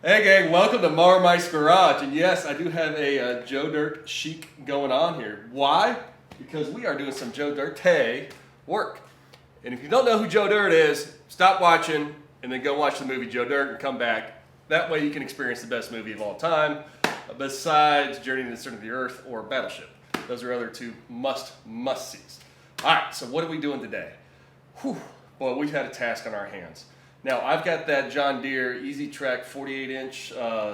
Hey gang, welcome to Mower Mike's Garage. And yes, I do have a Joe Dirt chic going on here. Why? Because we are doing some Joe Dirt work. And if you don't know who Joe Dirt is, stop watching and then go watch the movie Joe Dirt and come back. That way you can experience the best movie of all time, besides Journey to the Center of the Earth or Battleship. Those are other two must-sees. All right, so what are we doing today? Whew, boy, we've had a task on our hands. Now, I've got that John Deere EZtrak 48-inch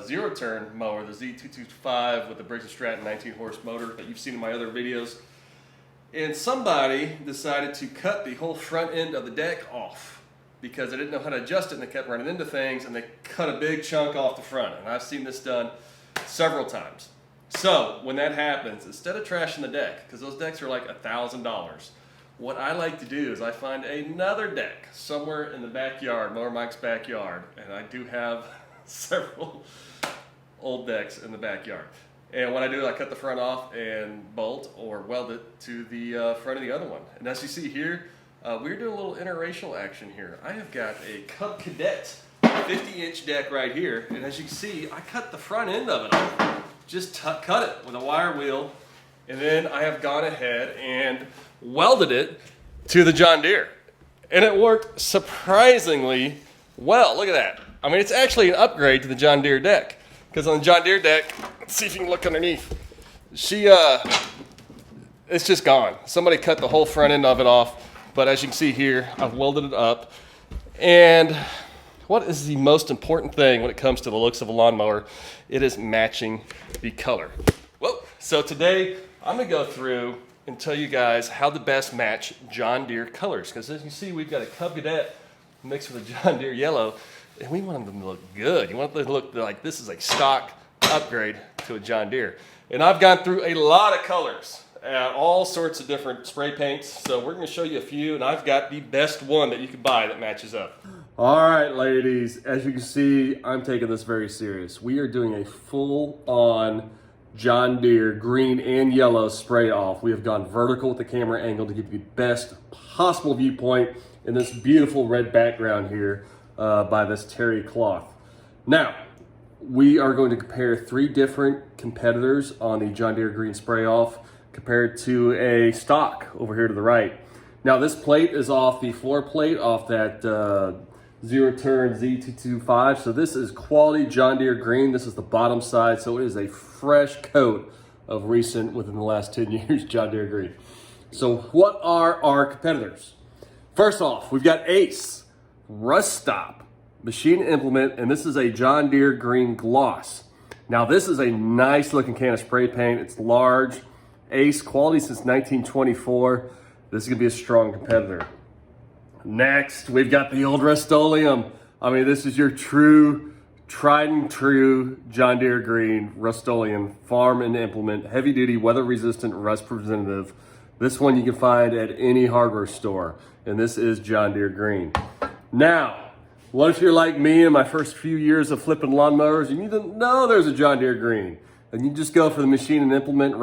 zero-turn mower, the Z225 with the Briggs & Stratton 19-horse motor that you've seen in my other videos. And somebody decided to cut the whole front end of the deck off because they didn't know how to adjust it and they kept running into things and they cut a big chunk off the front. And I've seen this done several times. So, when that happens, instead of trashing the deck, because those decks are like $1,000, what I like to do is I find another deck somewhere in the backyard, Mower Mike's backyard, and I do have several old decks in the backyard. And what I do, I cut the front off and bolt or weld it to the front of the other one. And as you see here, we're doing a little interracial action here. I have got a Cub Cadet 50-inch deck right here, and as you can see, I cut the front end of it off. Just cut it with a wire wheel, and then I have gone ahead and welded it to the John Deere. And it worked surprisingly well. Look at that. I mean, it's actually an upgrade to the John Deere deck. Because on the John Deere deck, let's see if you can look underneath. It's just gone. Somebody cut the whole front end of it off. But as you can see here, I've welded it up. And what is the most important thing when it comes to the looks of a lawnmower? It is matching the color. Whoa. So today, I'm going to go through and tell you guys how to best match John Deere colors. Because as you see, we've got a Cub Cadet mixed with a John Deere Yellow, and we want them to look good. You want them to look like this is a stock upgrade to a John Deere. And I've gone through a lot of colors, all sorts of different spray paints. So we're going to show you a few, and I've got the best one that you can buy that matches up. All right, ladies, as you can see, I'm taking this very serious. We are doing a full-on John Deere green and yellow spray off. We have gone vertical with the camera angle to give you the best possible viewpoint in this beautiful red background here by this terry cloth. Now, we are going to compare 3 different competitors on the John Deere green spray off compared to a stock over here to the right. Now, this plate is off the floor plate off that zero-turn Z225. So this is quality John Deere green. This is the bottom side, so it is a fresh coat of recent, within the last 10 years, John Deere green. So what are our competitors? First off, we've got Ace Rust Stop machine implement, and this is a John Deere green gloss. Now this is a nice looking can of spray paint. It's large. Ace, quality since 1924. This is gonna be a strong competitor. Next, we've got the old Rustoleum. I mean, this is your tried and true John Deere green Rustoleum farm and implement, heavy duty, weather resistant, rust preventative. This one you can find at any hardware store, and this is John Deere green. Now, what if you're like me in my first few years of flipping lawnmowers and you didn't know there's a John Deere green, and you just go for the machine and implement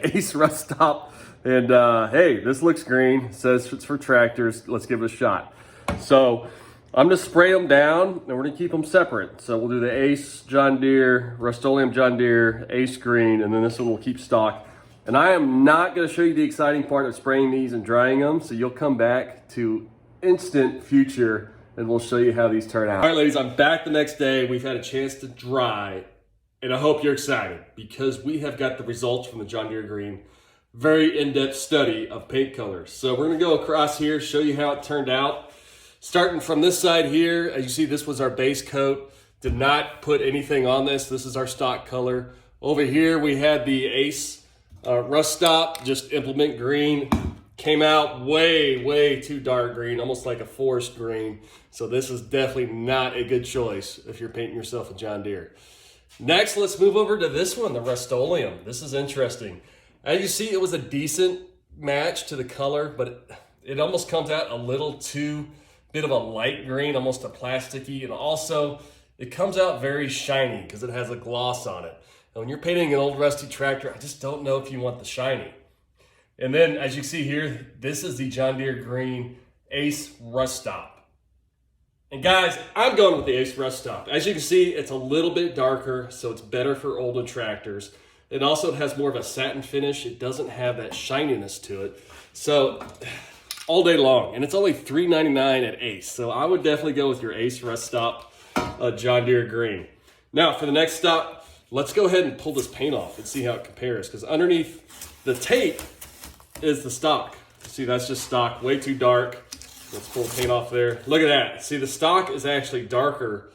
Ace Rust Stop. And hey, this looks green. It says it's for tractors. Let's give it a shot. So I'm gonna spray them down, and we're gonna keep them separate. So we'll do the Ace John Deere, Rustoleum John Deere, Ace green, and then this one will keep stock. And I am not gonna show you the exciting part of spraying these and drying them. So you'll come back to instant future, and we'll show you how these turn out. All right, ladies, I'm back the next day. We've had a chance to dry, and I hope you're excited because we have got the results from the John Deere green. Very in-depth study of paint colors. So we're gonna go across here, show you how it turned out. Starting from this side here, as you see, this was our base coat. Did not put anything on this. This is our stock color. Over here, we had the Ace Rust Stop, just implement green. Came out way too dark green, almost like a forest green. So this is definitely not a good choice if you're painting yourself a John Deere. Next, let's move over to this one, the Rustoleum. This is interesting. As you see, it was a decent match to the color, but it almost comes out a little too bit of a light green, almost a plasticky, and also it comes out very shiny because it has a gloss on it. And when you're painting an old rusty tractor, I just don't know if you want the shiny. And then as you see here, this is the John Deere green Ace Rust Stop. And guys, I'm going with the Ace Rust Stop. As you can see, it's a little bit darker, so it's better for older tractors. It also has more of a satin finish. It doesn't have that shininess to it. So all day long, and it's only $3.99 at Ace. So I would definitely go with your Ace Rust Stop John Deere green. Now for the next stop, let's go ahead and pull this paint off and see how it compares, because underneath the tape is the stock. See, that's just stock, way too dark. Let's pull the paint off there. Look at that. See, the stock is actually darker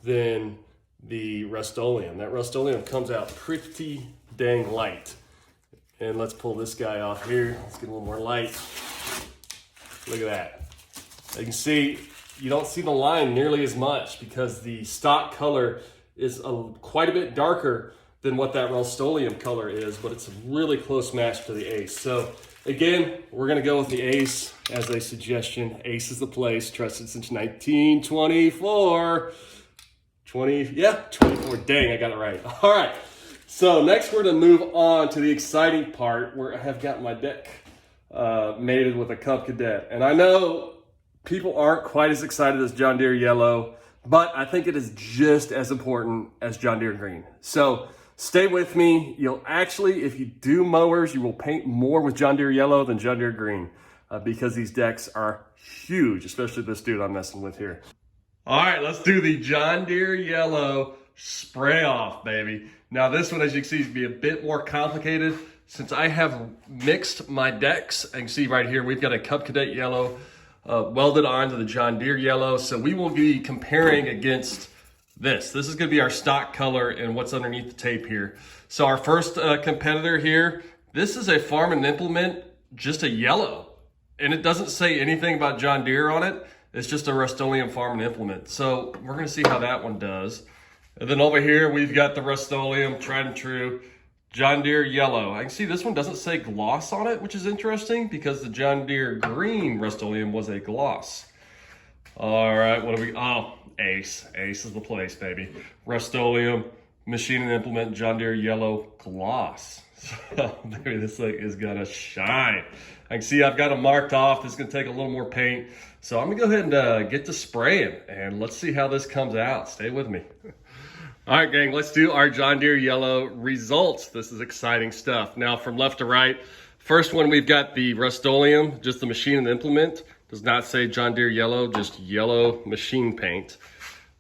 than the Rustoleum. That Rustoleum comes out pretty dang light. And let's pull this guy off here. Let's get a little more light. Look at that. You can see, you don't see the line nearly as much because the stock color is quite a bit darker than what that Rustoleum color is, but it's a really close match to the Ace. So again, we're gonna go with the Ace as a suggestion. Ace is the place, trusted since 1924. 24, dang, I got it right. All right, so next we're gonna move on to the exciting part where I have got my deck mated with a Cub Cadet. And I know people aren't quite as excited as John Deere Yellow, but I think it is just as important as John Deere Green. So stay with me. You'll actually, if you do mowers, you will paint more with John Deere Yellow than John Deere Green because these decks are huge, especially this dude I'm messing with here. All right, let's do the John Deere Yellow spray off, baby. Now this one, as you can see, is be a bit more complicated since I have mixed my decks. And you can see right here, we've got a Cub Cadet Yellow welded onto the John Deere Yellow. So we will be comparing against this. This is gonna be our stock color and what's underneath the tape here. So our first competitor here, this is a Farm and Implement, just a yellow. And it doesn't say anything about John Deere on it. It's just a Rustoleum Farm and Implement. So we're gonna see how that one does. And then over here, we've got the Rustoleum, tried and true, John Deere Yellow. I can see this one doesn't say gloss on it, which is interesting because the John Deere Green Rustoleum was a gloss. All right, what do we, oh, Ace. Ace is the place, baby. Rustoleum, Machine and Implement, John Deere Yellow gloss. So maybe this thing is gonna shine. I can see I've got them marked off. This is gonna take a little more paint. So I'm gonna go ahead and get to spraying and let's see how this comes out. Stay with me. All right, gang, let's do our John Deere Yellow results. This is exciting stuff. Now from left to right, first one we've got the Rustoleum, just the Machine and Implement. Does not say John Deere Yellow, just yellow machine paint.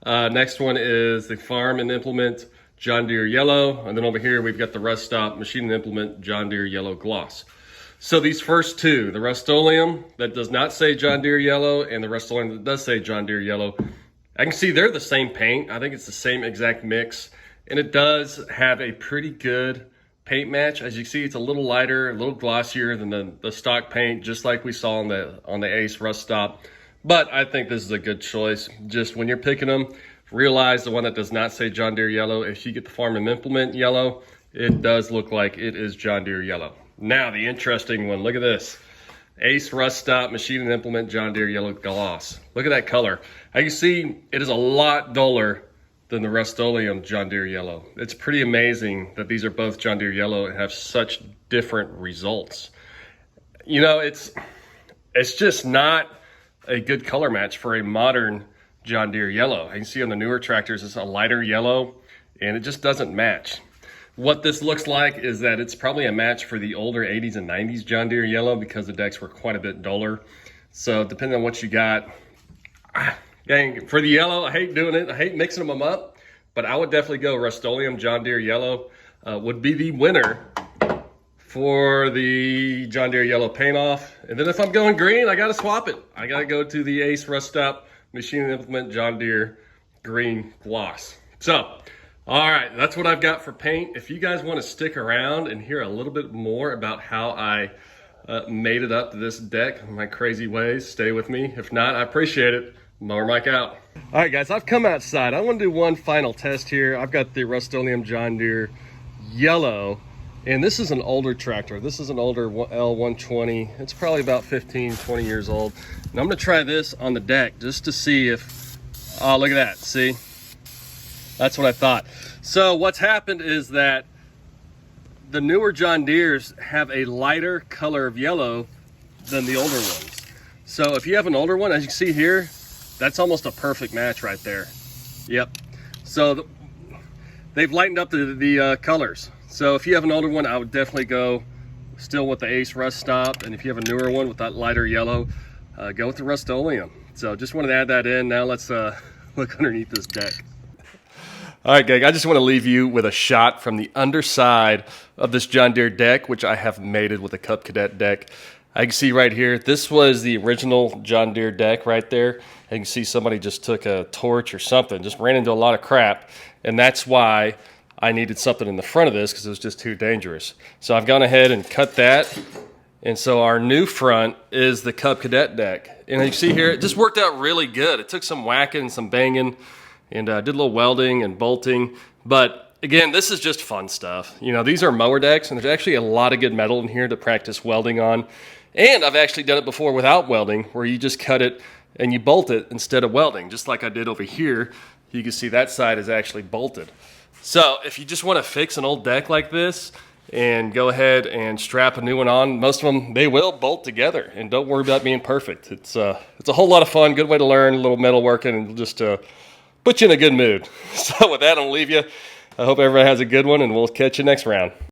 Next one is the Farm and Implement John Deere Yellow. And then over here, we've got the Rust Stop Machine and Implement John Deere Yellow Gloss. So these first two, the Rustoleum that does not say John Deere Yellow and the Rustoleum that does say John Deere Yellow, I can see they're the same paint. I think it's the same exact mix. And it does have a pretty good paint match. As you can see, it's a little lighter, a little glossier than the stock paint, just like we saw on the Ace Rust Stop. But I think this is a good choice. Just when you're picking them, realize the one that does not say John Deere Yellow, if you get the Farm and Implement Yellow, it does look like it is John Deere Yellow. Now, the interesting one, look at this. Ace Rust Stop Machine and Implement John Deere Yellow Gloss. Look at that color. As you see, it is a lot duller than the Rustoleum John Deere Yellow. It's pretty amazing that these are both John Deere Yellow and have such different results. You know, it's just not a good color match for a modern John Deere Yellow. You can see on the newer tractors, it's a lighter yellow and it just doesn't match. What this looks like is that it's probably a match for the older 80s and 90s John Deere Yellow because the decks were quite a bit duller. So depending on what you got, dang, for the yellow, I hate doing it. I hate mixing them up, but I would definitely go Rustoleum John Deere Yellow would be the winner for the John Deere Yellow paint off. And then if I'm going green, I got to swap it. I got to go to the Ace Rust Stop Machine and Implement John Deere Green Gloss. So, all right, that's what I've got for paint. If you guys want to stick around and hear a little bit more about how I made it up to this deck, my crazy ways, stay with me. If not, I appreciate it. Mower Mike out. All right, guys, I've come outside. I want to do one final test here. I've got the Rustoleum John Deere Yellow, and this is an older tractor. This is an older L120. It's probably about 15, 20 years old. And I'm going to try this on the deck just to see if, oh, look at that, see? That's what I thought. So what's happened is that the newer John Deeres have a lighter color of yellow than the older ones. So if you have an older one, as you can see here, That's almost a perfect match right there. Yep. So they've lightened up the colors. So if you have an older one, I would definitely go still with the Ace Rust Stop. And if you have a newer one with that lighter yellow, go with the Rustoleum. So just wanted to add that in. Now let's look underneath this deck. All right, gang, I just want to leave you with a shot from the underside of this John Deere deck, which I have mated with a Cub Cadet deck. I can see right here, this was the original John Deere deck right there. You can see somebody just took a torch or something, just ran into a lot of crap, and that's why I needed something in the front of this, because it was just too dangerous. So I've gone ahead and cut that, and so our new front is the Cub Cadet deck. And you see here, it just worked out really good. It took some whacking and some banging, and did a little welding and bolting, but again, this is just fun stuff. You know, these are mower decks, and there's actually a lot of good metal in here to practice welding on. And I've actually done it before without welding, where you just cut it and you bolt it instead of welding, just like I did over here. You can see that side is actually bolted. So if you just want to fix an old deck like this and go ahead and strap a new one on, most of them, they will bolt together, and don't worry about being perfect. It's a whole lot of fun, good way to learn a little metal working, and just put you in a good mood. So with that, I'll leave you. I hope everybody has a good one, and we'll catch you next round.